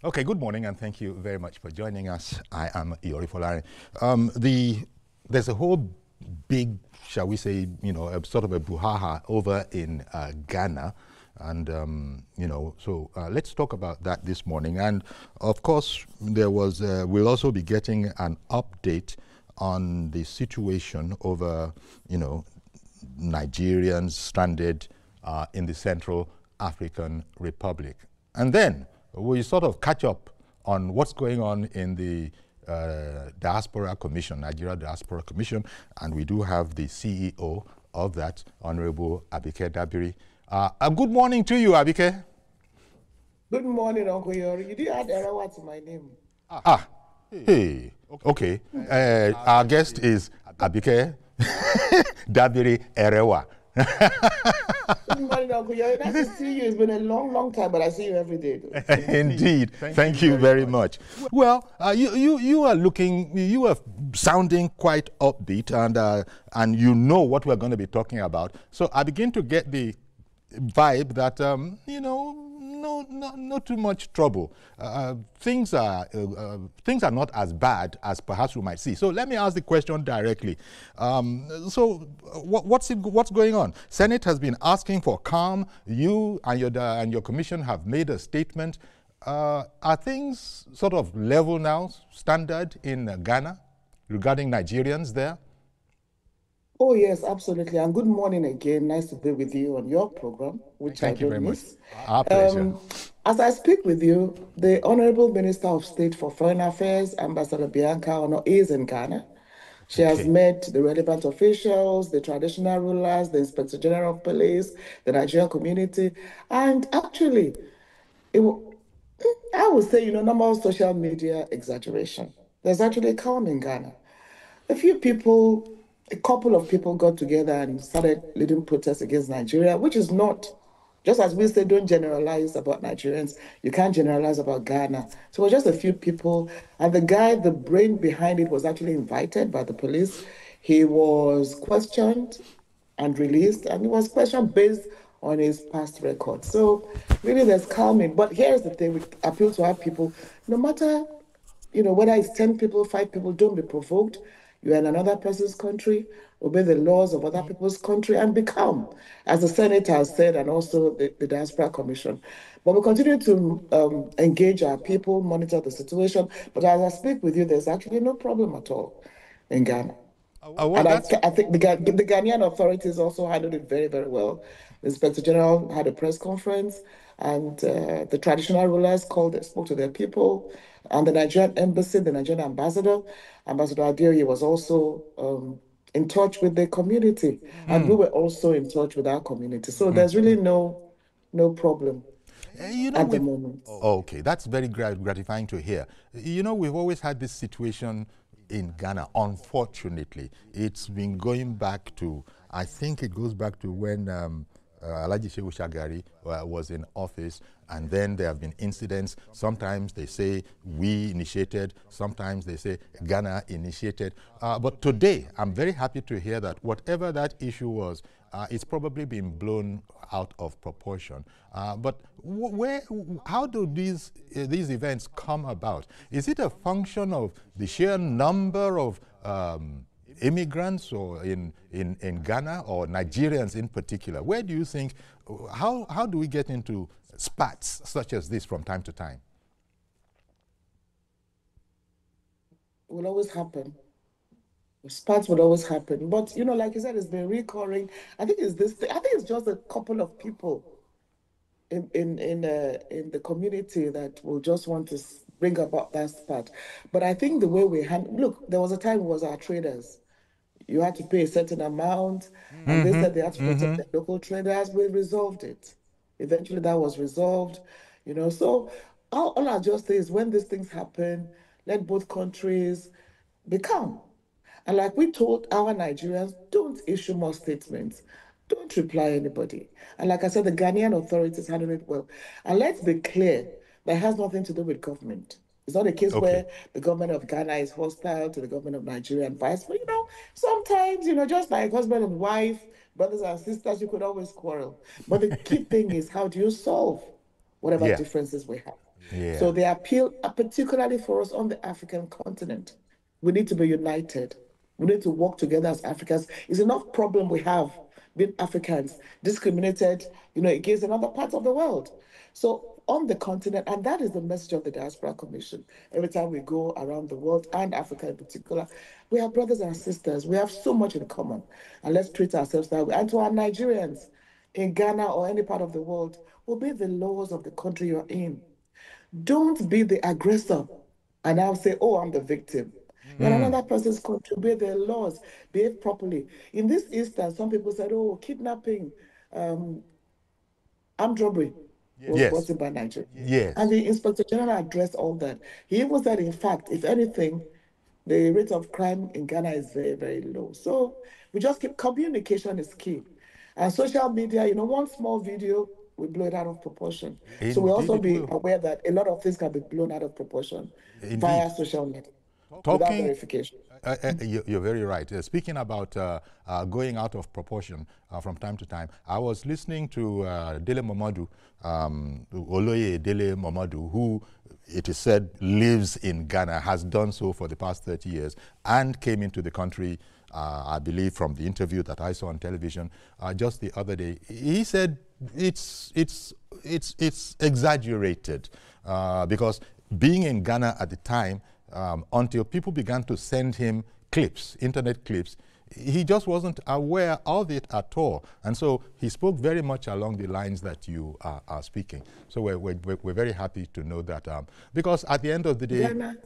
Okay, good morning, and thank you very much for joining us. I am Yori Folari. There's a whole big, shall we say, a sort of a brouhaha over in Ghana. And, so let's talk about that this morning. And, of course, we'll also be getting an update on the situation over, Nigerians stranded in the Central African Republic. And then we sort of catch up on what's going on in the Diaspora Commission, Nigeria Diaspora Commission, and we do have the CEO of that, Honorable Abike Dabiri. Good morning to you, Abike. Good morning, Uncle Yori. You did add Erawa to my name. Hey, okay. Our guest is Abike Dabiri Erewa. Good morning, Uncle Yori. Nice to see you. It's been a long, long time, but I see you every day. Indeed. Thank you very much. Well, you are sounding quite upbeat, and you know what we're going to be talking about. So I begin to get the vibe that not too much trouble. Things are not as bad as perhaps we might see. So let me ask the question directly. What's going on? Senate has been asking for calm. You and your commission have made a statement. Are things sort of level now, standard in Ghana regarding Nigerians there? Oh, yes, absolutely. And good morning again. Nice to be with you on your program, which Thank you very much. miss. Our pleasure. As I speak with you, the Honorable Minister of State for Foreign Affairs, Ambassador Bianca Ono, is in Ghana. She has met the relevant officials, the traditional rulers, the Inspector General of Police, the Nigerian community, and actually, I would say, normal social media exaggeration. There's actually calm in Ghana. A couple of people got together and started leading protests against Nigeria, which is not, just as we say, don't generalize about Nigerians, you can't generalize about Ghana. So it was just a few people. And the guy, the brain behind it, was actually invited by the police. He was questioned and released, and he was questioned based on his past record. So really there's calming. But here's the thing, we appeal to our people, no matter, whether it's 10 people, 5 people, don't be provoked. You're in another person's country, obey the laws of other people's country, and be calm, as the Senate has said, and also the Diaspora Commission. But we continue to engage our people, monitor the situation. But as I speak with you, there's actually no problem at all in Ghana. And I think the Ghanaian authorities also handled it very, very well. The Inspector General had a press conference, and the traditional rulers spoke to their people, and the Nigerian embassy, the Nigerian ambassador, Ambassador Adeoye, was also in touch with the community, and we were also in touch with our community. So there's really no problem at the moment. Okay, that's very gratifying to hear. We've always had this situation in Ghana, unfortunately. It's been going back to, I think it goes back to when Alhaji Shehu Shagari was in office, and then there have been incidents. Sometimes they say we initiated, sometimes they say Ghana initiated. But today, I'm very happy to hear that whatever that issue was, it's probably been blown out of proportion. But how do these events come about? Is it a function of the sheer number of immigrants or in Ghana, or Nigerians in particular? Where do you think, how do we get into spats such as this from time to time? It will always happen. Spats would always happen. But, like you said, it's been recurring. I think it's just a couple of people in the community that will just want to bring about that spat. But I think the way we look, there was a time it was our traders. You had to pay a certain amount, and they said they had to protect the local traders. We resolved it. Eventually, that was resolved. So all I just say is, when these things happen, let both countries be calm. And like we told our Nigerians, don't issue more statements. Don't reply anybody. And like I said, the Ghanaian authorities handled it well. And let's be clear, that has nothing to do with government. It's not a case where the government of Ghana is hostile to the government of Nigeria and vice versa. Sometimes, just like husband and wife, brothers and sisters, you could always quarrel. But the key thing is, how do you solve whatever differences we have? Yeah. So they appeal, particularly for us on the African continent. We need to be united. We need to work together as Africans. It's enough problem we have being Africans, discriminated, against another part of the world. So on the continent, and that is the message of the Diaspora Commission. Every time we go around the world, and Africa in particular, we are brothers and sisters. We have so much in common. And let's treat ourselves that way. And to our Nigerians in Ghana or any part of the world, obey the laws of the country you're in. Don't be the aggressor and now say, oh, I'm the victim. You're in another person's country, obey their laws, behave properly. In this instance, some people said, oh, kidnapping, um, armed robbery was brought Yes. in by Nigeria. And Yes. the Inspector General addressed all that. He even said, in fact, if anything, the rate of crime in Ghana is very, very low. So we just keep communication is key. And social media, one small video, we blow it out of proportion. So we Indeed, also it be will. aware that a lot of things can be blown out of proportion via Indeed. social media without Talking, verification. you're very right. Speaking about going out of proportion from time to time, I was listening to Dele Momodu, Oloye Dele Momodu, who it is said lives in Ghana, has done so for the past 30 years, and came into the country, I believe from the interview that I saw on television just the other day. He said it's exaggerated because being in Ghana at the time, until people began to send him clips, internet clips, he just wasn't aware of it at all. And so he spoke very much along the lines that you are speaking. So we're very happy to know that, because at the end of the day... Ghana,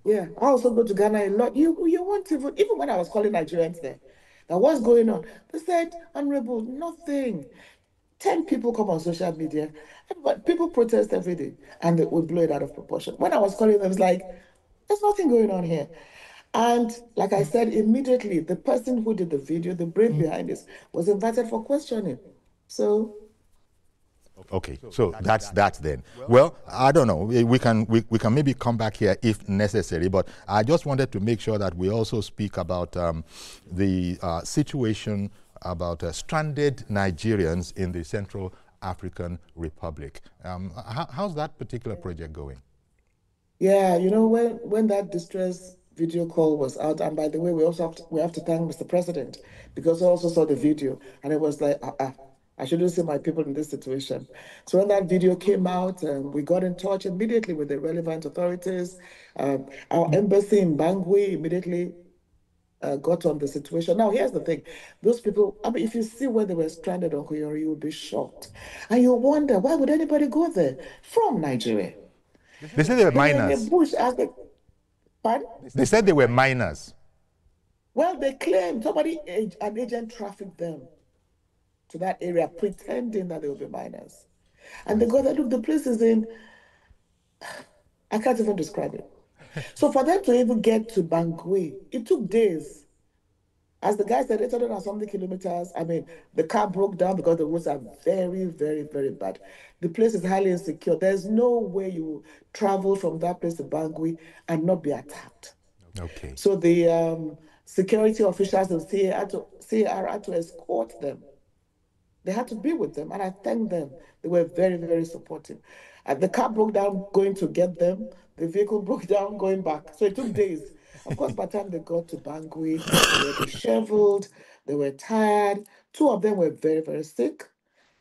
yeah, I also go to Ghana a lot. You won't even when I was calling Nigerians there, that what's going on? They said, Honorable, nothing. 10 people come on social media, but people protest every day, and we blow it out of proportion. When I was calling them, it's like, there's nothing going on here. And like I said, immediately, the person who did the video, the brain behind this, was invited for questioning. So Okay, so that's that then. Well, I don't know. We can maybe come back here if necessary, but I just wanted to make sure that we also speak about the situation about stranded Nigerians in the Central African Republic. How's that particular project going? yeah, when that distress video call was out, and by the way, we have to thank Mr. President, because I also saw the video, and it was like, I shouldn't see my people in this situation. So when that video came out, we got in touch immediately with the relevant authorities. Our embassy in Bangui immediately got on the situation. Now, here's the thing. Those people, I mean, if you see where they were stranded on Kuyori, you will be shocked. And you wonder, why would anybody go there from Nigeria? They said they were They were in the minors. bush as the, pardon? They said they were minors. Well, they claimed an agent trafficked them to that area, pretending that they would be minors. And they go there, look, the place is in, I can't even describe it. So for them to even get to Bangui, it took days. As the guy said, 800 and something kilometers. I mean, the car broke down because the roads are very, very, very bad. The place is highly insecure. There's no way you travel from that place to Bangui and not be attacked. Okay. So the security officials of CAR had to escort them. They had to be with them, and I thank them. They were very, very supportive. And the car broke down going to get them. The vehicle broke down going back. So it took days. Of course, by the time they got to Bangui, they were disheveled, they were tired. Two of them were very, very sick,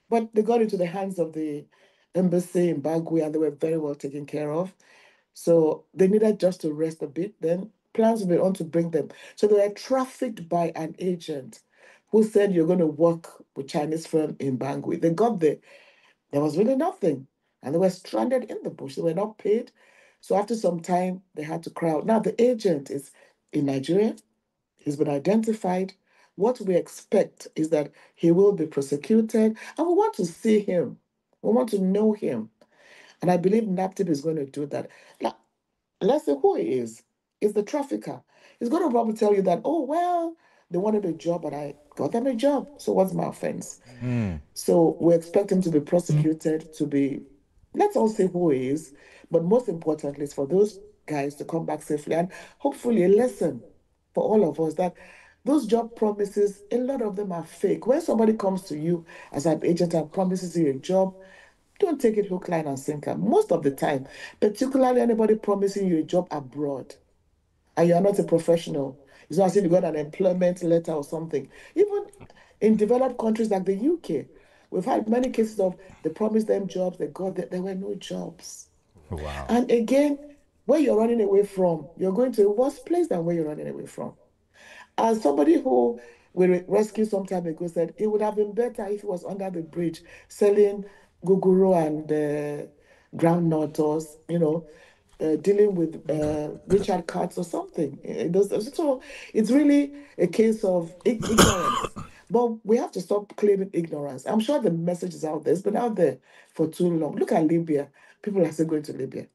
but they got into the hands of the embassy in Bangui, and they were very well taken care of. So they needed just to rest a bit. Then plans were on to bring them. So they were trafficked by an agent who said, you're going to work with Chinese firm in Bangui. They got there. There was really nothing. And they were stranded in the bush. They were not paid. So after some time, they had to cry out. Now, the agent is in Nigeria. He's been identified. What we expect is that he will be prosecuted. And we want to see him. We want to know him. And I believe NAPTIP is going to do that. Now, let's say who he is. Is the trafficker. He's going to probably tell you that, oh, well, they wanted a job, but I got them a job. So what's my offense? So we expect him to be prosecuted, to be, let's all say who he is. But most importantly, is for those guys to come back safely. And hopefully a lesson for all of us that those job promises, a lot of them are fake. When somebody comes to you as an agent and promises you a job, don't take it hook, line, and sinker. Most of the time, particularly anybody promising you a job abroad, and you're not a professional. It's not as if you got an employment letter or something. Even in developed countries like the UK, we've had many cases of they promised them jobs, they got there were no jobs. Wow. And again, where you're running away from, you're going to a worse place than where you're running away from. As somebody who we rescued some time ago said, it would have been better if he was under the bridge selling guguru and groundnut, or dealing with Richard Katz or something. So it's really a case of ignorance. But we have to stop claiming ignorance. I'm sure the message is out there. It's been out there for too long. Look at Libya. People are still going to Libya.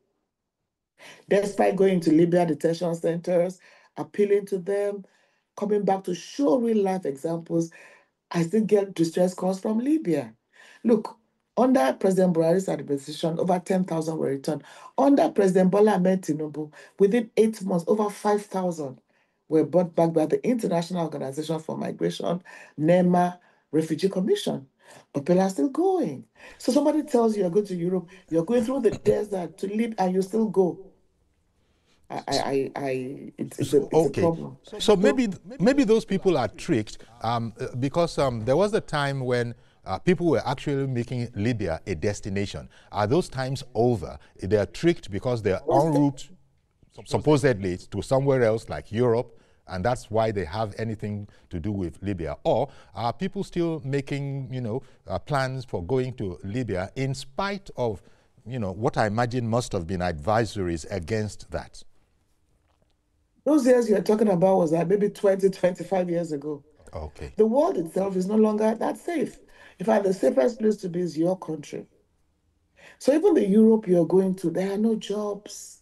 Despite going to Libya detention centers, appealing to them, coming back to show real life examples, I still get distress calls from Libya. Look, under President Buhari's administration, over 10,000 were returned. Under President Bola Ahmed Tinubu, within 8 months, over 5,000 were brought back by the International Organization for Migration, NEMA, Refugee Commission. But people are still going. So somebody tells you you're going to Europe, you're going through the desert to live, and you still go. It's a problem. So maybe those people are tricked because there was a time when people were actually making Libya a destination. Are those times over? They are tricked because they're en route, supposedly, to somewhere else like Europe, and that's why they have anything to do with Libya? Or are people still making, plans for going to Libya in spite of, what I imagine must have been advisories against that? Those years you're talking about was like maybe 20, 25 years ago. Okay. The world itself is no longer that safe. In fact, the safest place to be is your country. So even the Europe you're going to, there are no jobs.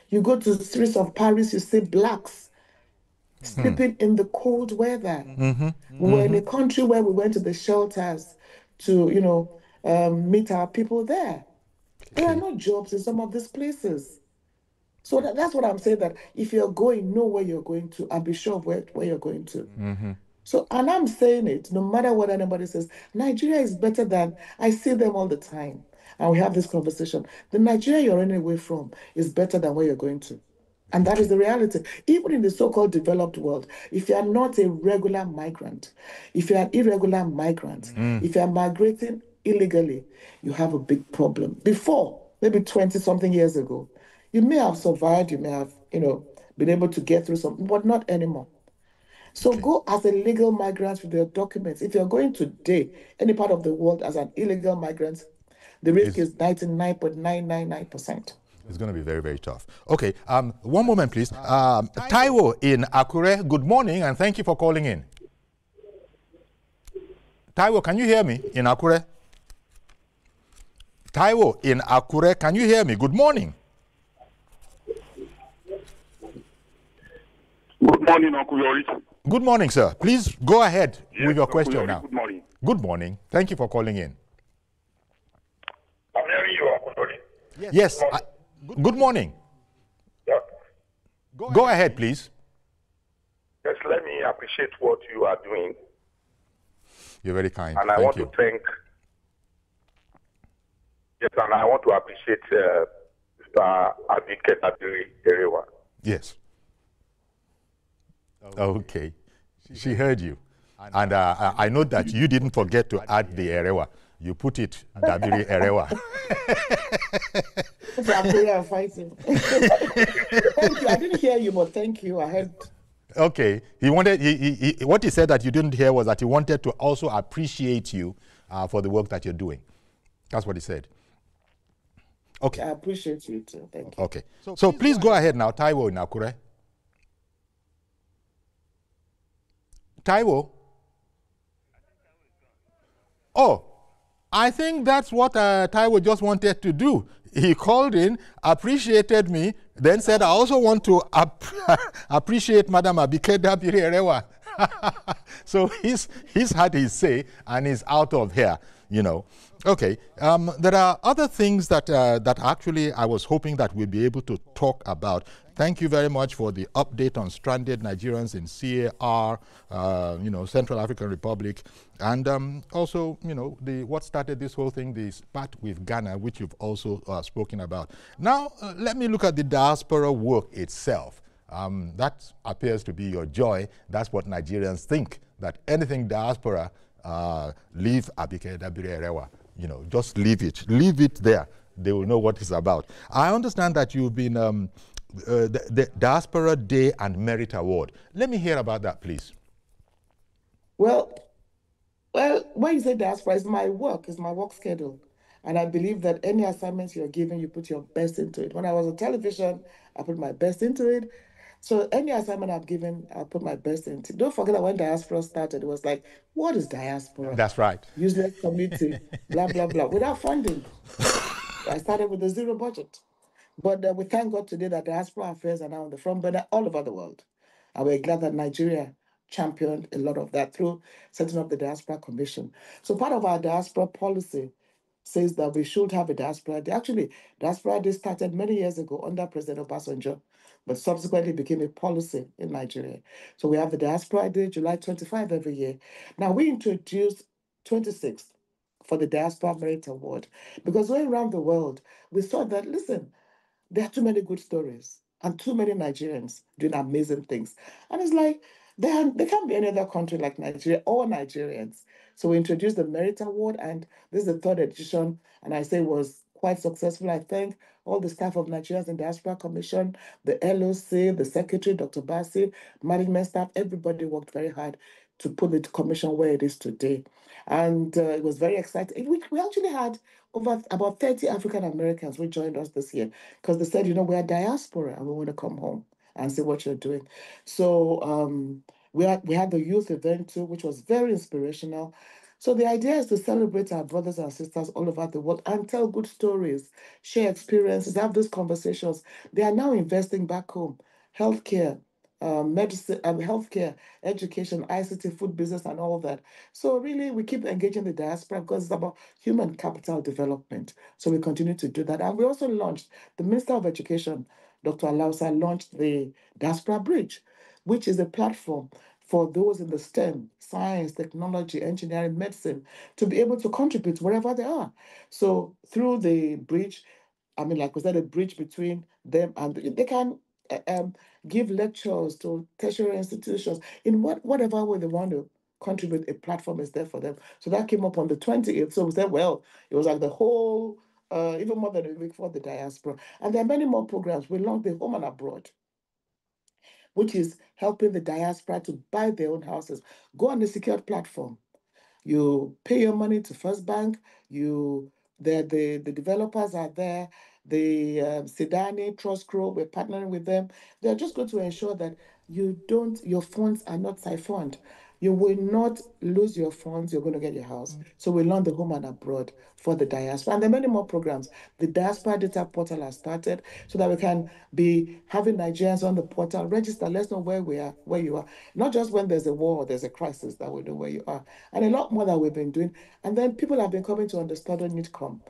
You go to the streets of Paris, you see blacks sleeping in the cold weather. We were in a country where we went to the shelters to, meet our people there. There are no jobs in some of these places. So that's what I'm saying, that if you're going, know where you're going to, and be sure of where you're going to. So, and I'm saying it, no matter what anybody says, Nigeria is better than, I see them all the time, and we have this conversation. The Nigeria you're running away from is better than where you're going to. And that is the reality. Even in the so-called developed world, if you are not a regular migrant, if you're an irregular migrant, if you're migrating illegally, you have a big problem. Before, maybe 20-something years ago, you may have survived, you may have, been able to get through something, but not anymore. So go as a legal migrant with your documents. If you're going today, any part of the world as an illegal migrant, the risk is 99.999%. It's going to be very, very tough. Okay, one moment, please. Taiwo in Akure, good morning, and thank you for calling in. Taiwo, can you hear me in Akure? Taiwo in Akure, can you hear me? Good morning. Good morning, Uncle Yori. Good morning, sir. Please go ahead with your question Yori, now. Good morning. Good morning. Thank you for calling in. I'm hearing you, Uncle Yori. Yes. Good morning. Yeah. Go ahead, please. Yes, let me appreciate what you are doing. You're very kind. And I want to appreciate Advocate Erewa. Yes. Okay. She heard you. And I know that you didn't forget to add the Erewa. You put it, Dabiri Erewa. I'm fighting. Thank you. I didn't hear you, but thank you. I heard. Okay. What he said that you didn't hear was that he wanted to also appreciate you for the work that you're doing. That's what he said. Okay. I appreciate you too. Thank you. Okay. So please go ahead now, Taiwo in Akure. Taiwo? Oh, I think that's what Taiwo just wanted to do. He called in, appreciated me, then said, I also want to appreciate Madam Abike Dabiri Erewa. So he's had his say and he's out of here, Okay. There are other things that that actually I was hoping that we'll be able to talk about. Thank you very much for the update on stranded Nigerians in CAR, Central African Republic, and also, what started this whole thing, the spat with Ghana, which you've also spoken about. Now, let me look at the diaspora work itself. That appears to be your joy. That's what Nigerians think, that anything diaspora, leave Abike Dabire Erewa. Just leave it there. They will know what it's about. I understand that you've been the Diaspora Day and Merit Award. Let me hear about that, please. Well, when you say diaspora, it's my work schedule. And I believe that any assignments you're given, you put your best into it. When I was on television, I put my best into it. So any assignment I've given, I'll put my best into it. Don't forget that when diaspora started, it was like, what is diaspora? That's right. Useless committee, blah, blah, blah, without funding. I started with a zero budget. But we thank God today that diaspora affairs are now on the front burner all over the world. And we're glad that Nigeria championed a lot of that through setting up the Diaspora Commission. So part of our diaspora policy says that we should have a diaspora day. Actually, diaspora day started many years ago under President Obasanjo, but subsequently became a policy in Nigeria. So we have the Diaspora Day, July 25 every year. Now we introduced 26th for the Diaspora Merit Award because going around the world, we saw that, listen, there are too many good stories and too many Nigerians doing amazing things. And it's like, there can't be any other country like Nigeria or Nigerians. So we introduced the Merit Award, and this is the third edition, and I say was quite successful. I thank all the staff of Nigerians in Diaspora Commission, the LOC, the secretary, Dr. Basi, management staff, everybody worked very hard to put the commission where it is today. And it was very exciting. We actually had about 30 African Americans who joined us this year because they said, we're diaspora and we want to come home and see what you're doing. So we had the youth event too, which was very inspirational. So the idea is to celebrate our brothers and sisters all over the world and tell good stories, share experiences, have those conversations. They are now investing back home, healthcare, medicine, healthcare, education, ICT, food business, and all that. So really, we keep engaging the diaspora because it's about human capital development. So we continue to do that. And we also launched, the Minister of Education, Dr. Alausa, launched the Diaspora Bridge, which is a platform for those in the STEM, science, technology, engineering, medicine, to be able to contribute wherever they are. So through the bridge, like we said, a bridge between them and they can give lectures to tertiary institutions in whatever way they want to contribute. A platform is there for them. So that came up on the 28th. So we said, well, it was like the whole, even more than a week for the diaspora. And there are many more programs. We launched the Home and Abroad, which is helping the diaspora to buy their own houses. Go on the secured platform. You pay your money to First Bank. The developers are there. The Sidani, Trust Grow, we're partnering with them. They're just going to ensure that your funds are not siphoned. You will not lose your funds. You're going to get your house. So we launched the Home and Abroad for the diaspora. And there are many more programs. The Diaspora Data Portal has started so that we can be having Nigerians on the portal. Register. Let's know where you are. Not just when there's a war or there's a crisis that we know where you are. And a lot more that we've been doing. And then people have been coming to understand NIDCOM.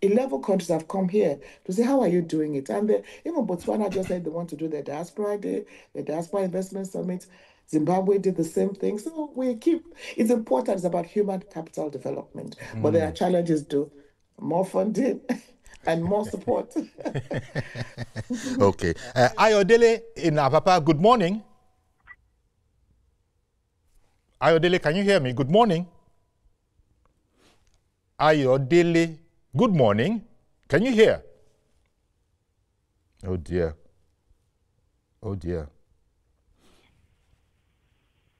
11 countries have come here to say, how are you doing it? And even Botswana just said they want to do their Diaspora Day, the Diaspora Investment Summit. Zimbabwe did the same thing. So it's important. It's about human capital development. But there are challenges too. More funding and more support. Okay. Ayodele in Apapa, good morning. Ayodele, can you hear me? Good morning. Ayodele, good morning. Can you hear? Oh dear. Oh dear.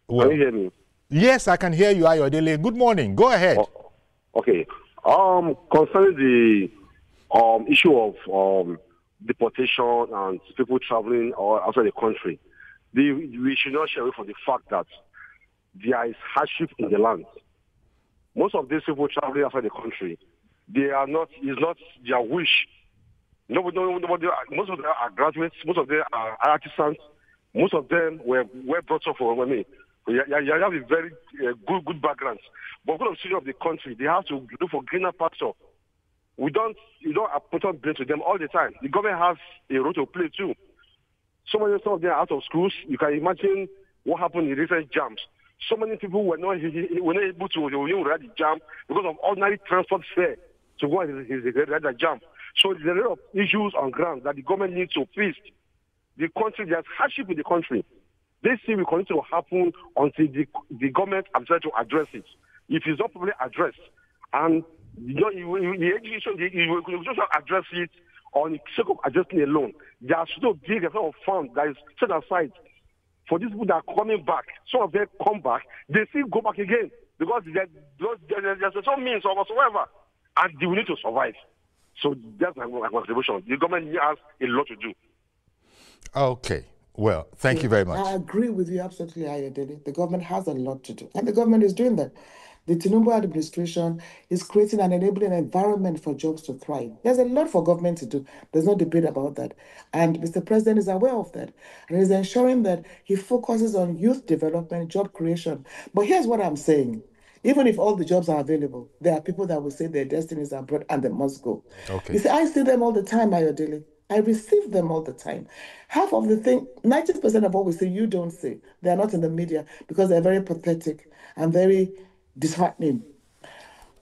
Well, can you hear me? Yes, I can hear you, Ayodele. Good morning. Go ahead. Okay. Concerning the issue of deportation and people traveling outside the country, we should not shy away from the fact that there is hardship in the land. Most of these people traveling outside the country, it's not their wish. Nobody, most of them are graduates, most of them are artisans, most of them were brought up You have a very good background. But because of the situation of the country, they have to look for greener pasture. You don't put on blame to them all the time. The government has a role to play too. Some of them are out of schools. You can imagine what happened in recent jams. So many people were not able to ride the jam because of ordinary transport fare to go and ride the jam. So there's a lot of issues on ground that the government needs to fix. The country, there's hardship in the country. This thing will continue to happen until the government has tried to address it. If it's not properly addressed, and the education, you will just address it on the sake of addressing alone. There should be a kind of fund that is set aside for these people that are coming back. Some of them come back, they still go back again because there's some means or whatsoever, and they will need to survive. So that's my contribution. The government has a lot to do. Okay. Well, thank you very much. I agree with you absolutely, Ayodele. The government has a lot to do, and the government is doing that. The Tinubu administration is creating an enabling environment for jobs to thrive. There's a lot for government to do. There's no debate about that. And Mr. President is aware of that. And is ensuring that he focuses on youth development, job creation. But here's what I'm saying. Even if all the jobs are available, there are people that will say their destinies are abroad and they must go. Okay. You see, I see them all the time, Ayodele. I receive them all the time. Half of the thing, 90% of what we say, you don't say. They're not in the media because they're very pathetic and very disheartening.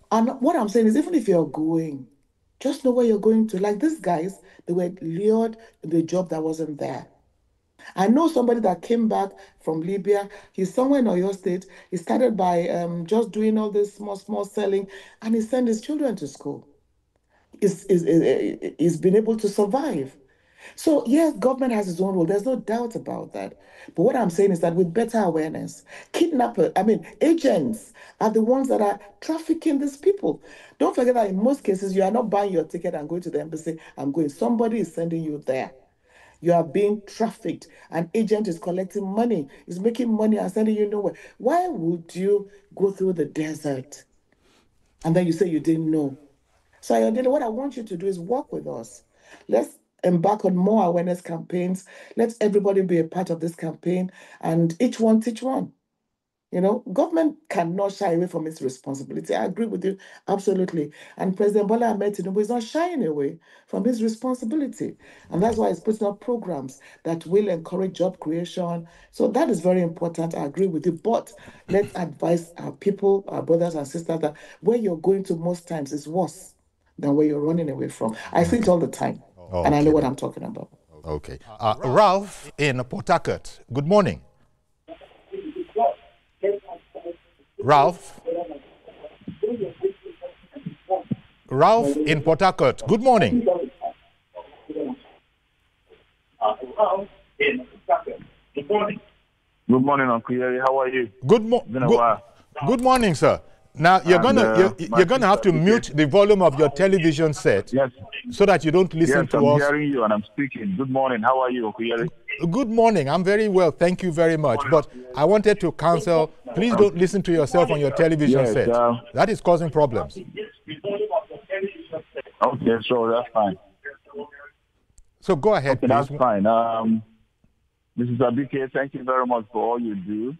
And what I'm saying is, even if you're going, just know where you're going to. Like these guys, they were lured into a job that wasn't there. I know somebody that came back from Libya. He's somewhere in Oyo State. He started by just doing all this small selling, and he sent his children to school. He's been able to survive. So yes, government has its own role. There's no doubt about that. But what I'm saying is that with better awareness, agents are the ones that are trafficking these people. Don't forget that in most cases, you are not buying your ticket and going to the embassy. I'm going. Somebody is sending you there. You are being trafficked. An agent is collecting money, is making money and sending you nowhere. Why would you go through the desert and then you say you didn't know? So Ayodele, what I want you to do is work with us. Let's embark on more awareness campaigns. Let everybody be a part of this campaign, and each one teach one. Government cannot shy away from its responsibility. I agree with you absolutely. And President Bola Ahmed Tinubu is not shying away from his responsibility. And that's why he's putting up programs that will encourage job creation. So that is very important. I agree with you. But let's advise our people, our brothers and sisters, that where you're going to most times is worse than where you're running away from. I see it all the time. And I know what I'm talking about. Okay. Ralph in Port Harcourt, good morning. Ralph in Port Harcourt, good morning. Good morning, Uncle Yeri. How are you? Good morning, sir. Now you're gonna have to mute the volume of your television set, yes, so that you don't listen to us. Yes, I'm hearing you and I'm speaking. Good morning. How are you, Uncle Yeri? Good morning. I'm very well. Thank you very much. But I wanted to counsel, please don't listen to yourself on your television set. That is causing problems. Okay, so that's fine. So go ahead, okay, please. That's fine. Mrs. Abike, thank you very much for all you do.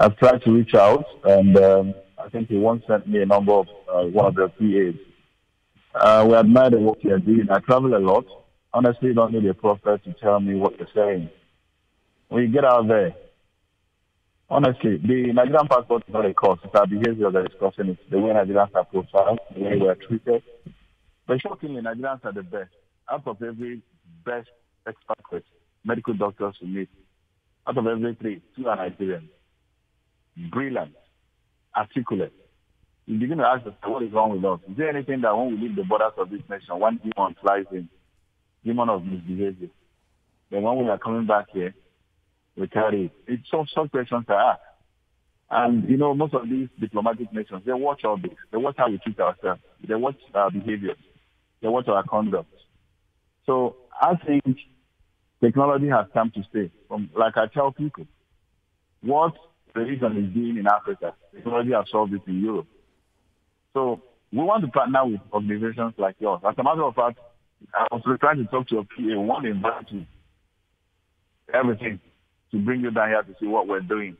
I've tried to reach out, and I think he once sent me a number of one of the PAs. We admire the work you're doing. I travel a lot. Honestly, you don't need a prophet to tell me what you're saying. When you get out there, honestly, the Nigerian passport is not a cause. It's our behavior that is causing it. The way Nigerians are profiled, the way we are treated. But shockingly, Nigerians are the best. Out of every best expert, medical doctors we meet, out of every 3, 2 are Nigerians. Brilliant, articulate. You begin to ask yourself, what is wrong with us? Is there anything that when we leave the borders of this nation, one demon flies in, demon of misbehavior, then when we are coming back here, we carry it? It's some questions to ask. And, most of these diplomatic nations, they watch all this. They watch how we treat ourselves. They watch our behaviors. They watch our conduct. So I think technology has come to stay. Like I tell people, what religion is doing in Africa, technology has solved it in Europe. So we want to partner with organizations like yours. As a matter of fact, I was trying to talk to a PA, one invite you everything. to bring you down here to see what we're doing.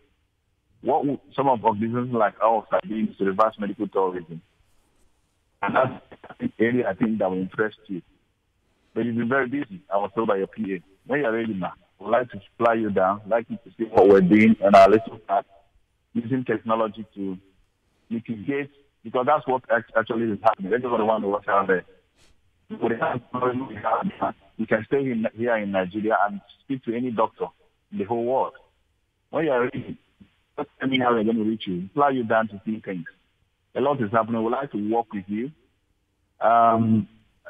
What some of organizations like ours are doing is to reverse medical tourism. And that's an area I think that will interest you. But you'll be very busy, I was told by your PA. When you're ready now, we'd like to fly you down, like you to see what we're doing and our little part, using technology to mitigate, because that's what actually is happening. Everybody wants to watch out there. You can stay here in Nigeria and speak to any doctor in the whole world. When you're ready, just tell me how we're going to reach you, fly you down to see things. A lot is happening. We'd like to work with you.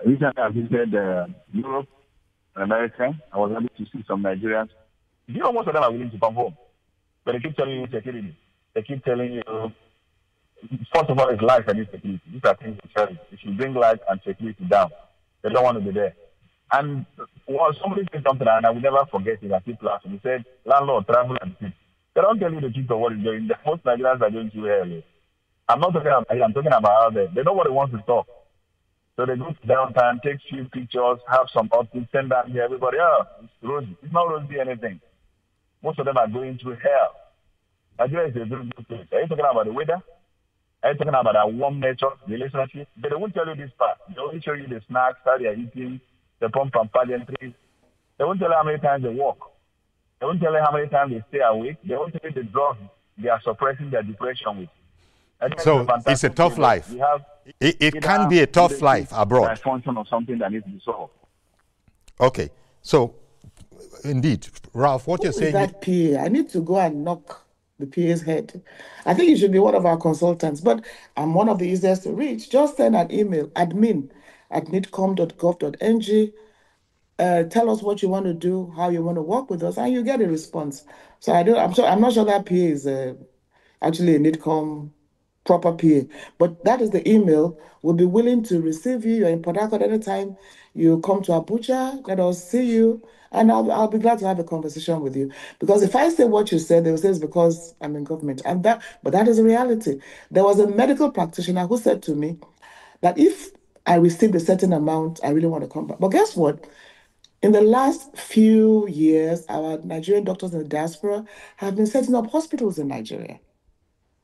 Recently, I visited Europe and America. I was able to see some Nigerians. You know, most of them are willing to come home. But they keep telling you security. They keep telling you, first of all, it's life and insecurity. These are things you tell you. If you bring life and security down, they don't want to be there. And somebody said something, and I will never forget it. I keep laughing. He said, landlord, travel and sleep. They don't tell you the truth of what is going on. Most Nigerians are going through hell. I'm not talking about, I'm talking about out there. They know what they want to talk. So they go to downtown, take few pictures, have some outfits, send down here. Everybody, it's rosy. It's not rosy anything. Most of them are going through hell. Nigeria is a very good place. Are you talking about the weather? Are you talking about a warm nature, relationship? But they won't tell you this part. They only show you the snacks, how they are eating, the pump from pageantries. They won't tell you how many times they walk. They won't tell you how many times they stay awake. They won't tell you the drugs they are suppressing their depression with. So it's a tough life. It can be a tough life abroad. Function of something that needs to be solved. Okay. So, indeed, Ralph, what you're saying... that PA? I need to go and knock the PA's head. I think you should be one of our consultants, but I'm one of the easiest to reach. Just send an email, admin@nidcom.gov.ng. Tell us what you want to do, how you want to work with us, and you get a response. So I'm not sure that PA is actually a NIDCOM proper PA, but that is the email. We'll be willing to receive you. You're in Port Harcourt anytime you come to Abuja. Let us see you, and I'll be glad to have a conversation with you. Because if I say what you said, they will say it's because I'm in government, but that is a reality. There was a medical practitioner who said to me that if I received a certain amount, I really want to come back. But guess what? In the last few years, our Nigerian doctors in the diaspora have been setting up hospitals in Nigeria.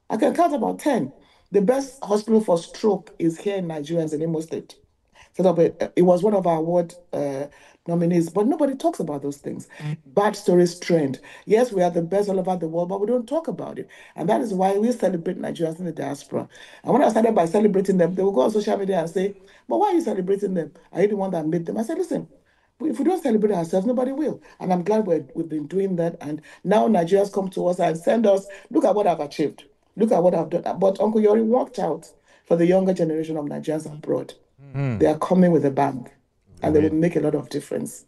I can count about 10. The best hospital for stroke is here in Nigeria, in Imo State. It was one of our award nominees, but nobody talks about those things. Bad stories trend. Yes, we are the best all over the world, but we don't talk about it. And that is why we celebrate Nigerians in the diaspora. And when I started by celebrating them, they will go on social media and say, but why are you celebrating them? Are you the one that made them? I said, listen, if we don't celebrate ourselves, nobody will. And I'm glad we've been doing that. And now Nigerians come to us and send us, look at what I've achieved. Look at what I've done. But Uncle Yori worked out for the younger generation of Nigerians abroad. They are coming with a bang, and they will make a lot of difference.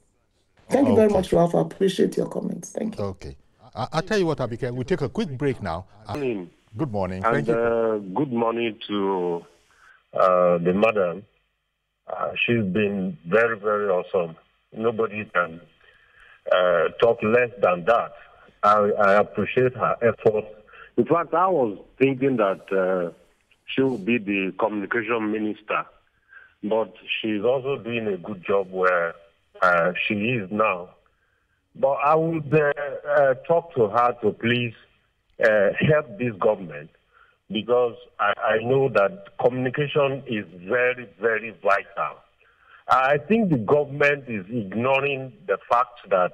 Thank you very much, Ralph. I appreciate your comments. Thank you. Okay. I'll tell you what, Abike, we'll take a quick break now. Good morning. And Thank you. Good morning to the madam. She's been very, very awesome. Nobody can talk less than that. I appreciate her efforts. In fact, I was thinking that she will be the communication minister, but she's also doing a good job where she is now. But I would talk to her to please help this government, because I know that communication is very, very vital. I think the government is ignoring the fact that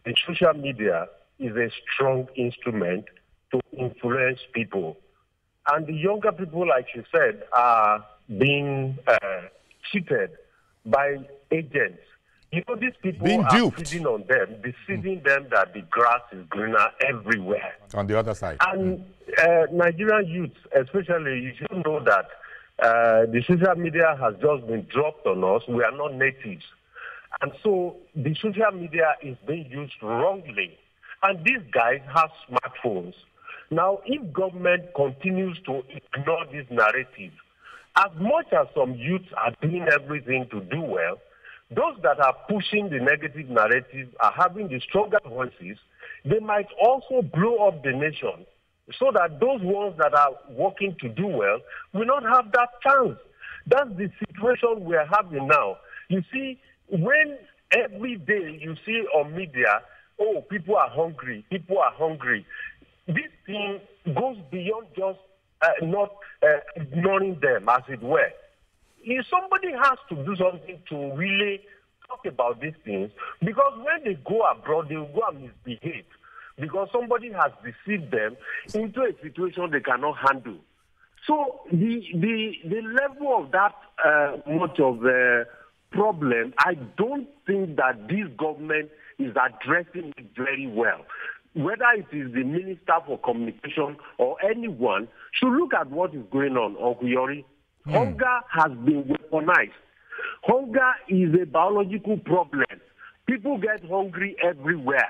the social media is a strong instrument to influence people. And the younger people, like you said, are being cheated by agents. You know, these people Being are duped. feeding on them, deceiving them that the grass is greener everywhere. On the other side. And Nigerian youths, especially, you should know that the social media has just been dropped on us. We are not natives. And so the social media is being used wrongly. And these guys have smartphones. Now, if government continues to ignore this narrative, as much as some youths are doing everything to do well, those that are pushing the negative narrative are having the stronger voices. They might also blow up the nation so that those ones that are working to do well will not have that chance. That's the situation we are having now. You see, when every day you see on media, oh, people are hungry, people are hungry. This thing goes beyond just not ignoring them, as it were. If somebody has to do something to really talk about these things, because when they go abroad, they will go and misbehave, because somebody has deceived them into a situation they cannot handle. So the level of that much of a problem, I don't think that this government is addressing it very well. Whether it is the Minister for Communication or anyone, should look at what is going on, Okuyori. Hunger has been weaponized. Hunger is a biological problem. People get hungry everywhere.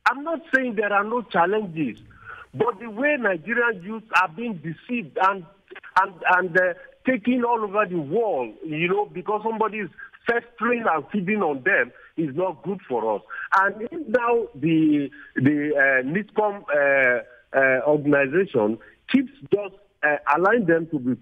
I'm not saying there are no challenges, but the way Nigerian youth are being deceived and taken all over the world, because somebody is festering and feeding on them is not good for us. And if now the NIDCOM organization keeps just allowing them to be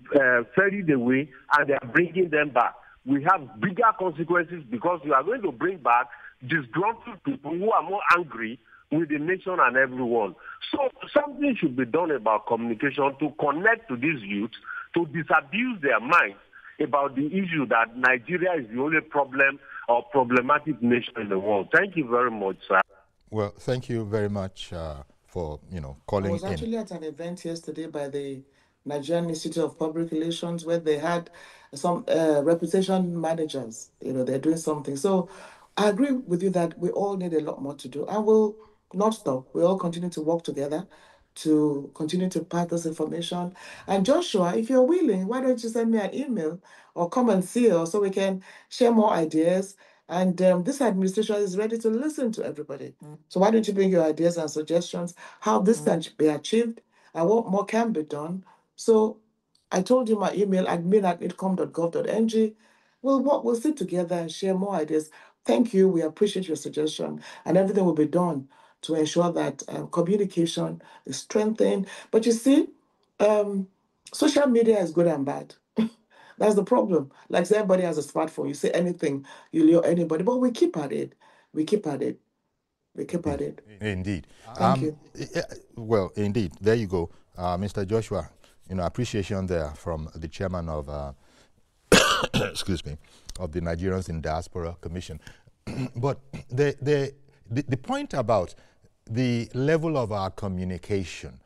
ferried away and they are bringing them back, we have bigger consequences, because we are going to bring back disgruntled people who are more angry with the nation and everyone. So something should be done about communication to connect to these youths, to disabuse their minds about the issue that Nigeria is the only problem or problematic nation in the world. Thank you very much, sir. Well, thank you very much for calling in. I was actually at an event yesterday by the Nigerian Institute of Public Relations where they had some reputation managers. They're doing something. So I agree with you that we all need a lot more to do. I will not stop. We all continue to work together to continue to pass this information. And Joshua, if you're willing, why don't you send me an email or come and see us so we can share more ideas? And this administration is ready to listen to everybody. So why don't you bring your ideas and suggestions, how this can be achieved and what more can be done? So I told you my email, admin@nidcom.gov.ng. We'll sit together and share more ideas. Thank you. We appreciate your suggestion, and everything will be done to ensure that communication is strengthened. But you see, social media is good and bad. That's the problem. Like everybody has a smartphone. You say anything, you lure anybody, but we keep at it. We keep at it. Indeed. Thank you. Well, indeed. There you go. Mr. Joshua, appreciation there from the chairman of, excuse me, of the Nigerians in Diaspora Commission. But the point about the level of our communication,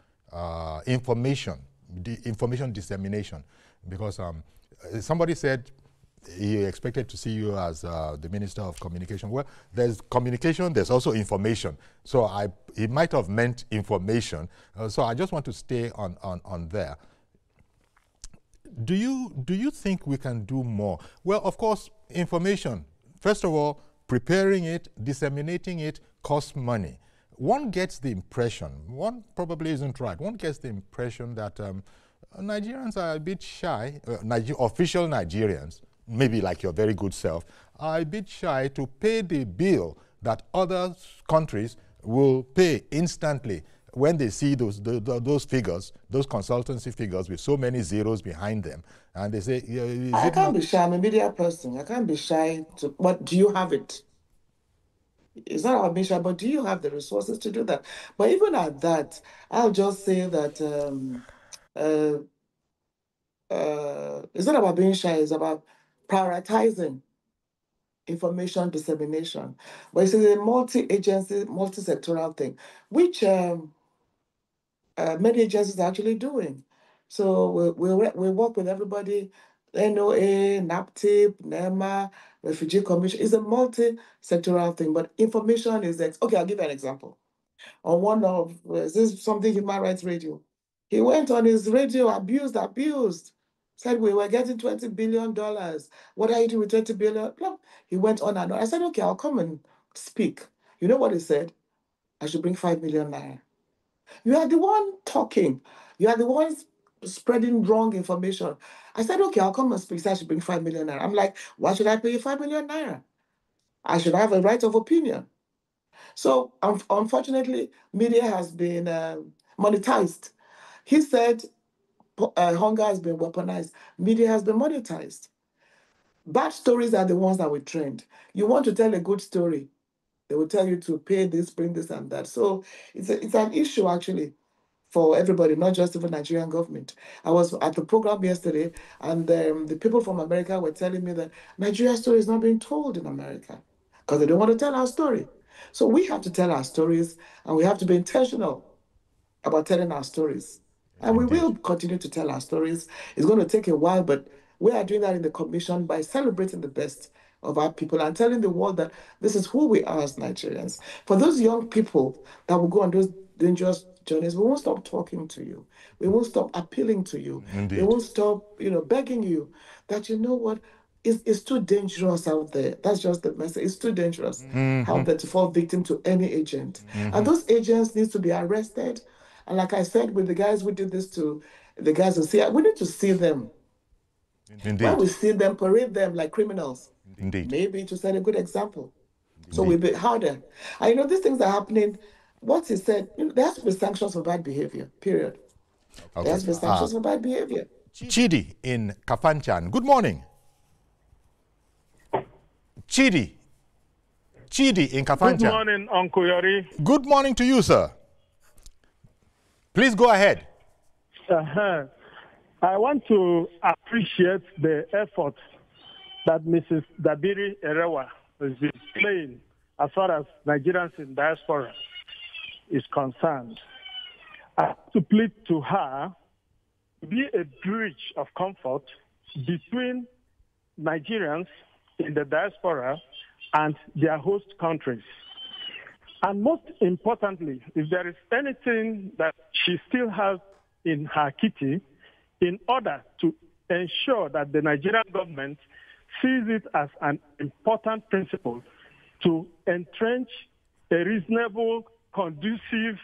information dissemination, because somebody said he expected to see you as the Minister of Communication. Well, there's communication, there's also information. So he might have meant information. So I just want to stay on there. Do you think we can do more? Well, of course, information. First of all, preparing it, disseminating it costs money. One gets the impression, one probably isn't right, one gets the impression that Nigerians are a bit shy, official Nigerians, maybe like your very good self, are a bit shy to pay the bill that other countries will pay instantly when they see those figures, those consultancy figures with so many zeros behind them, and they say, I can't be shy. I'm a media person. I can't be shy. But do you have it? It's not about being shy, but do you have the resources to do that? But even at that, I'll just say that it's not about being shy. It's about prioritizing information dissemination. But it's a multi-agency, multi-sectoral thing, which many agencies are actually doing. So we work with everybody, NOA, NAPTIP, NEMA, Refugee Commission. It's a multi-sectoral thing, but information is... Okay, I'll give you an example. On one of, this is something Human Rights Radio. He went on his radio, abused, said we were getting $20 billion. What are you doing with $20 billion? He went on and on. I said, okay, I'll come and speak. You know what he said? I should bring 5 million naira. You are the one talking. You are the ones spreading wrong information. I said, okay, I'll come and speak. So I should bring 5 million naira. I'm like, why should I pay you 5 million naira? I should have a right of opinion. So unfortunately, media has been monetized. He said hunger has been weaponized. Media has been monetized. Bad stories are the ones that we trend. You want to tell a good story, They will tell you to pay this, bring this and that. So it's an issue actually for everybody, not just even Nigerian government. I was at the program yesterday, and the people from America were telling me that Nigeria's story is not being told in America because they don't want to tell our story. So we have to tell our stories, and we have to be intentional about telling our stories. And we will continue to tell our stories. It's going to take a while, but we are doing that in the commission by celebrating the best of our people and telling the world that this is who we are as Nigerians. For those young people that will go on those dangerous journeys, we won't stop talking to you. We won't stop appealing to you. Indeed. We won't stop, begging you that, you know what, it's too dangerous out there. That's just the message. It's too dangerous out there to fall victim to any agent. And those agents need to be arrested. And like I said, with the guys who did this to the guys who see, we need to see them. Indeed. When we see them, parade them like criminals. Indeed. Maybe to set a good example. So we'll be harder. And these things are happening. What he said, there has to be sanctions for bad behavior, period. Okay. There has to be sanctions for bad behavior. Chidi in Kafanchan. Good morning. Chidi in Kafanchan. Good morning, Uncle Yori. Good morning to you, sir. Please go ahead. I want to appreciate the effort that Mrs. Dabiri Erewa is displaying as far as Nigerians in diaspora is concerned. I have to plead to her to be a bridge of comfort between Nigerians in the diaspora and their host countries. And most importantly, if there is anything that she still has in her kitty, in order to ensure that the Nigerian government sees it as an important principle to entrench a reasonable, conducive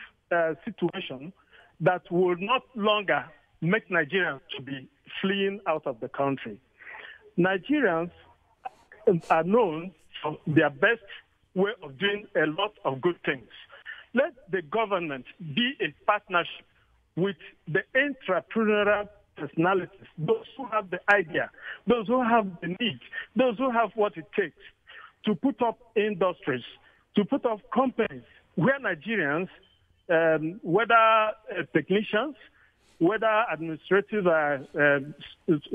situation that will not longer make Nigerians to be fleeing out of the country. Nigerians are known for their best way of doing a lot of good things. Let the government be in partnership with the entrepreneurial personalities, those who have the idea, those who have the need, those who have what it takes to put up industries, to put up companies where Nigerians, whether technicians, whether administrative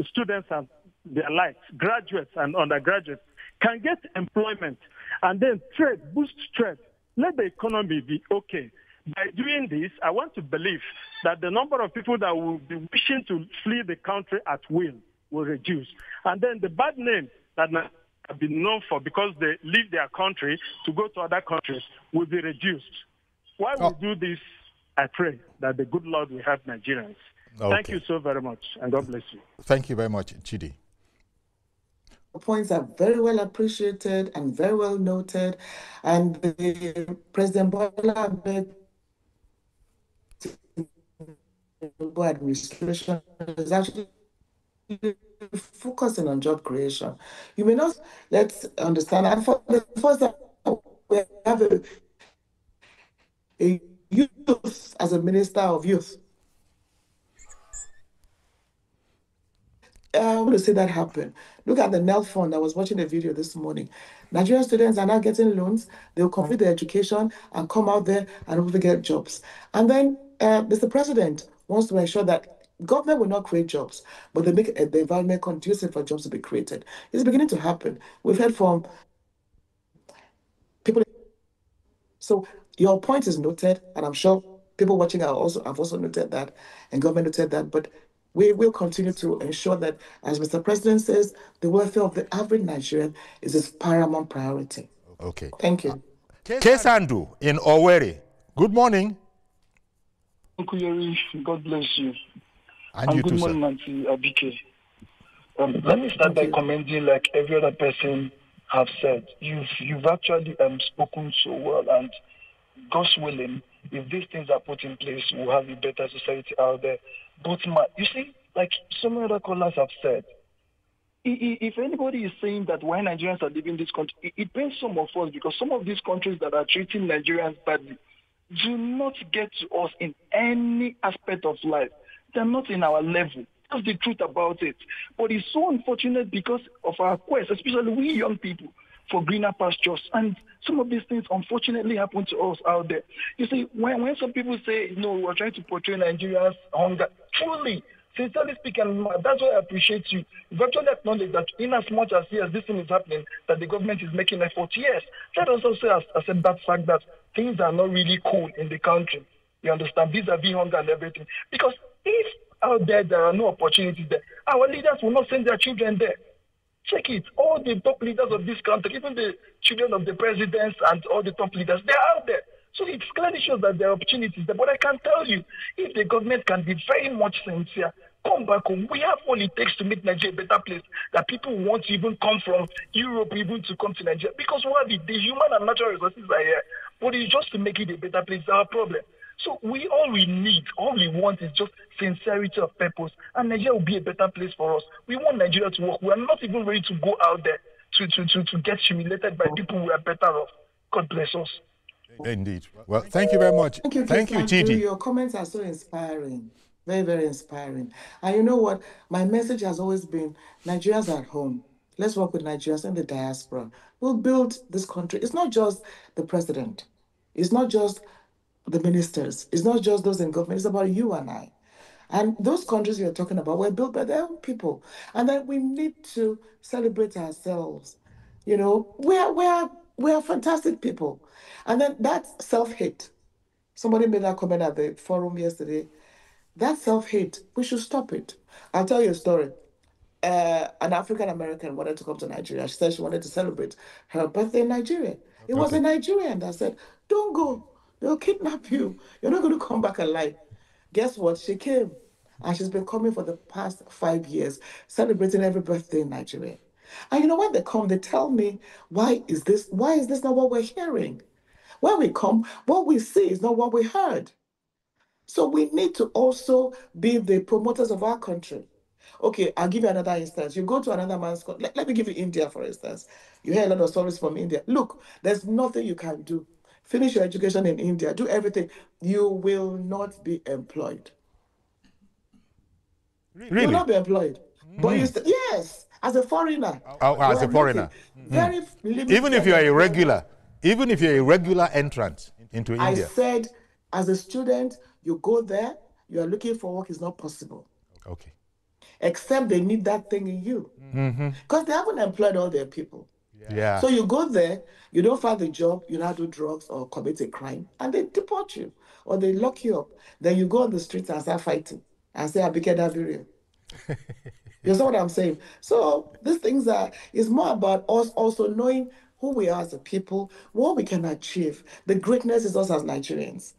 students and their likes, graduates and undergraduates, can get employment and then trade, boost trade. Let the economy be okay. By doing this, I want to believe that the number of people that will be wishing to flee the country at will reduce. And then the bad name that have been known for because they leave their country to go to other countries will be reduced. While we do this, I pray that the good Lord will help Nigerians. Okay. Thank you so very much, and God bless you. Thank you very much, Chidi. Points are very well appreciated and very well noted. And the President Bola administration is actually focusing on job creation. You may not, let's understand, and for the first time, we have a youth as a minister of youth. I want to see that happen. Look at the NEL fund. I was watching a video this morning. Nigerian students are now getting loans. They'll complete their education and come out there and hopefully get jobs. And then Mr. President wants to ensure that government will not create jobs, but they make the environment conducive for jobs to be created. It's beginning to happen. We've heard from people. So your point is noted, and I'm sure people watching have also noted that, and government noted that, but we will continue to ensure that, as Mr. President says, the welfare of the average Nigerian is his paramount priority. Okay. Thank you. Kesandu in Owerri. Good morning. Uncle Yori, God bless you. And you good too, morning, Auntie Abike. Let me start by commending, like every other person have said. You've actually spoken so well, and God's willing, if these things are put in place, we'll have a better society out there. But you see, like some other callers have said, if anybody is saying that why Nigerians are leaving this country, it pains some of us because some of these countries that are treating Nigerians badly do not get to us in any aspect of life. They're not in our level. That's the truth about it. But it's so unfortunate because of our quest, especially we young people, for greener pastures. And some of these things unfortunately happen to us out there. You see, when some people say, we're trying to portray Nigerians' hunger, truly, sincerely speaking, that's why I appreciate you. You've actually acknowledged that in as much as, yes, this thing is happening, that the government is making efforts. Yes, let us also accept that fact that things are not really cool in the country. You understand? Vis-a-vis hunger and everything. Because if out there are no opportunities there, our leaders will not send their children there. Check it. All the top leaders of this country, even the children of the presidents and all the top leaders, they're out there. So it clearly shows that there are opportunities there. But I can tell you, if the government can be very much sincere, come back home. We have all it takes to make Nigeria a better place, that people want to even come from Europe even to come to Nigeria. Because what the human and natural resources are here. But it's just to make it a better place, our problem. So all we want is just sincerity of purpose. And Nigeria will be a better place for us. We want Nigeria to work. We are not even ready to go out there to get humiliated by people who are better off. God bless us. Indeed. Well, thank you very much. Thank you, Chidi. Your comments are so inspiring. Very, very inspiring. And you know what? My message has always been, Nigerians at home. Let's work with Nigerians in the diaspora. We'll build this country. It's not just the president. It's not just the ministers. It's not just those in government. It's about you and I. And those countries you're talking about were built by their own people. And then we need to celebrate ourselves. We are fantastic people. And then that self-hate. Somebody made that comment at the forum yesterday. That self-hate, we should stop it. I'll tell you a story. An African-American wanted to come to Nigeria. She said she wanted to celebrate her birthday in Nigeria. It was a Nigerian that said, don't go. They'll kidnap you. You're not going to come back alive. Guess what? She came. And she's been coming for the past 5 years, celebrating every birthday in Nigeria. And when they come, they tell me, why is this not what we're hearing? When we come, what we see is not what we heard. So we need to also be the promoters of our country. Okay, I'll give you another instance. You go to another man's country. Let me give you India, for instance. You hear a lot of stories from India. Look, there's nothing you can do. Finish your education in India. Do everything. You will not be employed. Really? You will not be employed. But yes, as a foreigner. As a foreigner. Very limited. Even if you're a regular entrant into India. I said, as a student, you go there, you are looking for work, is not possible. Okay. Except they need that thing in you. Because they haven't employed all their people. Yeah. So you go there, you don't find a job, you now do drugs or commit a crime, and they deport you or they lock you up. Then you go on the streets and start fighting and say, Abike Dabiri. You know what I'm saying? So these things is more about us also knowing who we are as a people, what we can achieve. The greatness is us as Nigerians.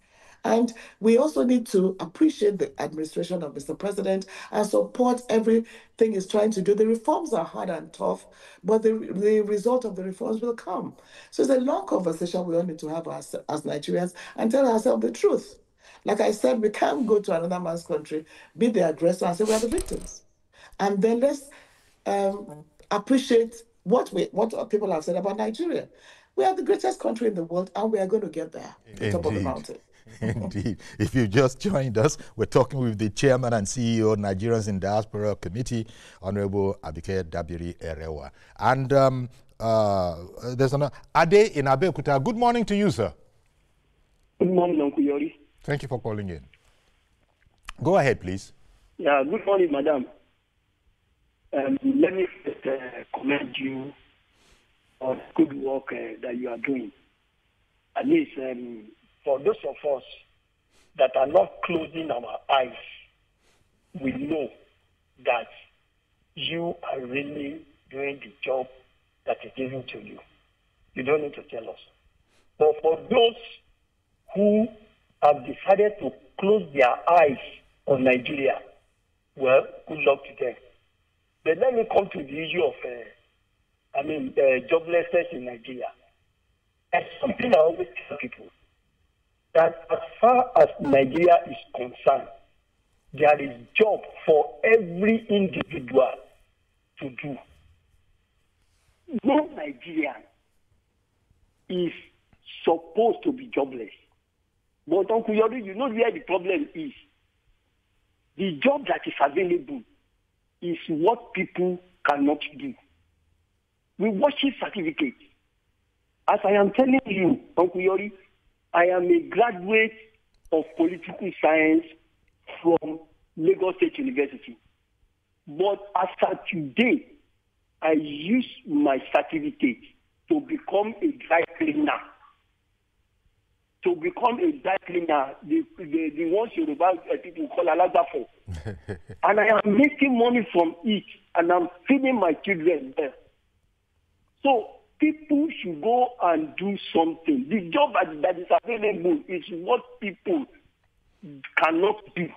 And we also need to appreciate the administration of Mr. President and support everything he's trying to do. The reforms are hard and tough, but the result of the reforms will come. So it's a long conversation we all need to have as Nigerians and tell ourselves the truth. Like I said, we can't go to another man's country, be the aggressor and say we are the victims. And then let's appreciate what people have said about Nigeria. We are the greatest country in the world and we are going to get there, at the top of the mountain. Indeed. If you just joined us, we're talking with the chairman and CEO of Nigerians in Diaspora Committee, Honorable Abike Dabiri Erewa. And there's another Ade in Abeokuta. Good morning to you, sir. Good morning, Uncle Yori. Thank you for calling in. Go ahead, please. Yeah, good morning, madam. Let me commend you on the good work that you are doing. At least for those of us that are not closing our eyes, we know that you are really doing the job that is given to you. You don't need to tell us. But for those who have decided to close their eyes on Nigeria, well, good luck to them. But let me come to the issue of, joblessness in Nigeria. That's something I always tell people, that as far as Nigeria is concerned, there is job for every individual to do. No Nigerian is supposed to be jobless. But Uncle Yoru, you know where the problem is. The job that is available is what people cannot do. We worship certificates. As I am telling you, Uncle Yori, I am a graduate of political science from Lagos State University. But as of today, I use my certificate to become a dry cleaner. To become a dry cleaner, the ones Yoruba people call alagafo. And I am making money from it, and I'm feeding my children there. So people should go and do something. The job that is available is what people cannot do.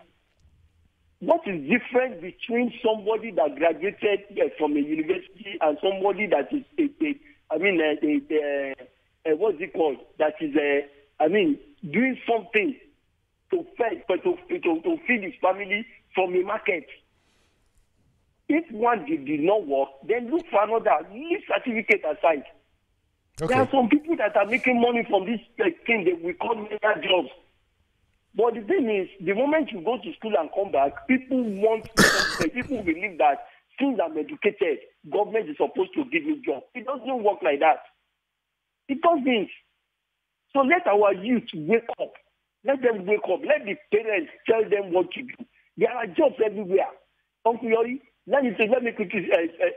What is different between somebody that graduated from a university and somebody that is what's it called? That is doing something to feed his family from a market. If one did not work, then look for another. Leave certificate aside. Okay. There are some people that are making money from this thing that we call mega jobs. But the thing is, the moment you go to school and come back, people people believe that since I'm educated, government is supposed to give you jobs. It doesn't work like that. It doesn't. So let our youth wake up. Let them wake up. Let the parents tell them what to do. There are jobs everywhere. Uncle Yori, let me quickly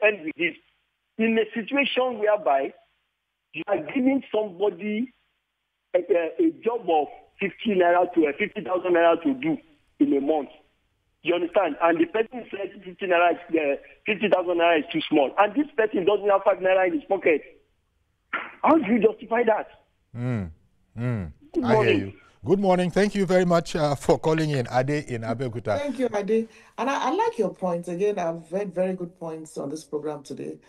end with this. In a situation whereby you are giving somebody a job of 50,000 naira to do in a month. You understand? And the person says 50,000 naira is too small. And this person doesn't have 5 naira in his pocket. How do you justify that? Good morning. I hear you. Good morning. Thank you very much for calling in, Ade in Abeokuta. Thank you, Ade. And I like your points. Again, I've heard very good points on this program today.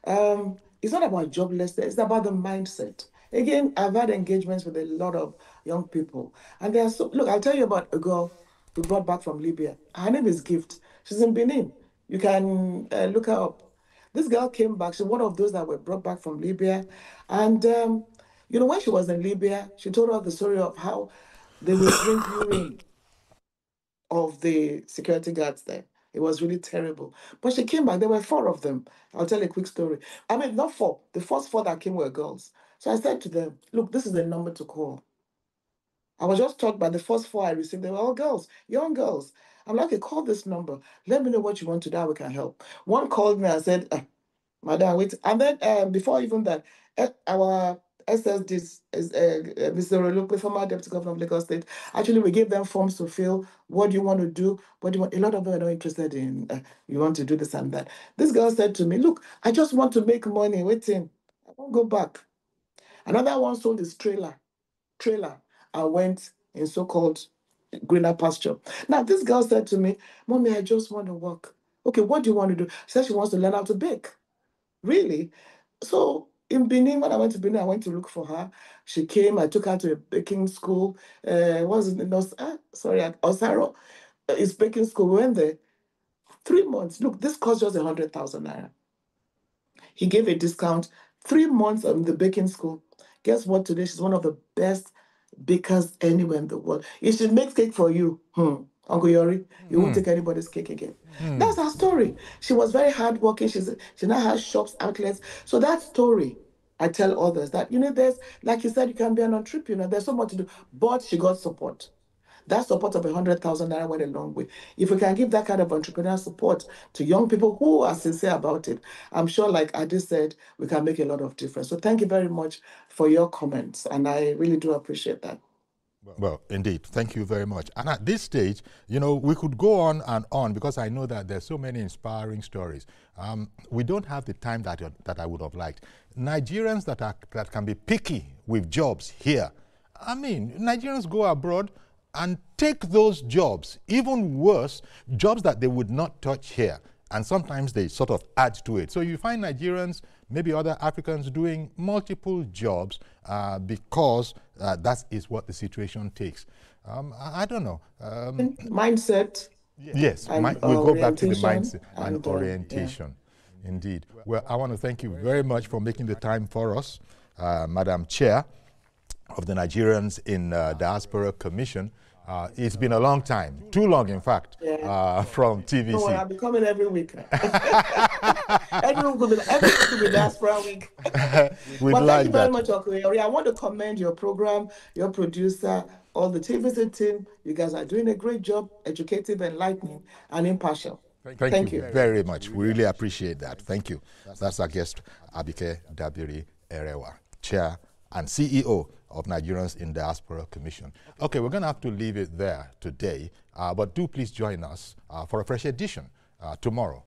It's not about joblessness. It's about the mindset. Again, I've had engagements with a lot of young people. And they are so... Look, I'll tell you about a girl we brought back from Libya. Her name is Gift. She's in Benin. You can look her up. This girl came back. She's one of those that were brought back from Libya. And, when she was in Libya, she told us the story of how they would drink urine of the security guards there. It was really terrible. But she came back. There were 4 of them. I'll tell a quick story. I mean, not 4. The first 4 that came were girls. So I said to them, look, this is the number to call. I was just taught by the first 4 I received. They were all girls, young girls. I'm like, okay, call this number. Let me know what you want to do. We can help. One called me and said, Madam, wait. And then before even that, our SSD, Mr. Olukwe, former Deputy Governor of Lagos State, actually we gave them forms to fill. What do you want to do? What do you want? A lot of them are not interested in, you want to do this and that. This girl said to me, look, I just want to make money. Waiting. I won't go back. Another one sold his trailer, and went in so-called greener pasture. Now, this girl said to me, Mommy, I just want to work. Okay, what do you want to do? She said she wants to learn how to bake. Really? So in Benin, when I went to Benin, I went to look for her. She came, I took her to a baking school. Osaro. It's baking school. We went there. 3 months. Look, this cost just 100,000 naira. He gave a discount. 3 months in the baking school. Guess what? Today, she's one of the best bakers anywhere in the world. If she makes cake for you, Uncle Yori, you won't take anybody's cake again. That's her story. She was very hardworking. She now has shops, outlets. So that story, I tell others that, there's, like you said, you can be an entrepreneur. There's so much to do. But she got support. That support of 100,000 naira went a long way. If we can give that kind of entrepreneurial support to young people who are sincere about it, I'm sure, like Adi said, we can make a lot of difference. So thank you very much for your comments, and I really do appreciate that. Well, indeed. Thank you very much. And at this stage, we could go on and on because I know that there's so many inspiring stories. We don't have the time that I would have liked. Nigerians that can be picky with jobs here. I mean, Nigerians go abroad and take those jobs, even worse, jobs that they would not touch here. And sometimes they sort of add to it. So you find Nigerians, maybe other Africans, doing multiple jobs because that is what the situation takes. I don't know. Mindset. Yes, we'll go back to the mindset and orientation. Yeah. Indeed. Well, I want to thank you very much for making the time for us, Madam Chair of the Nigerians in Diaspora Commission. It's been a long time, too long, in fact, from TVC. No, I'll be coming every week. Every week will every week will be Diaspora Week. We'd But like thank you very that. much, Okoyori. I want to commend your program, your producer, all the TVC team. You guys are doing a great job, educative, enlightening, and impartial. Thank you very much. We really appreciate that. Thank you. That's our guest, Abike Dabiri Erewa, Chair and CEO of Nigerians in Diaspora Commission. Okay, we're going to have to leave it there today, but do please join us for a fresh edition tomorrow.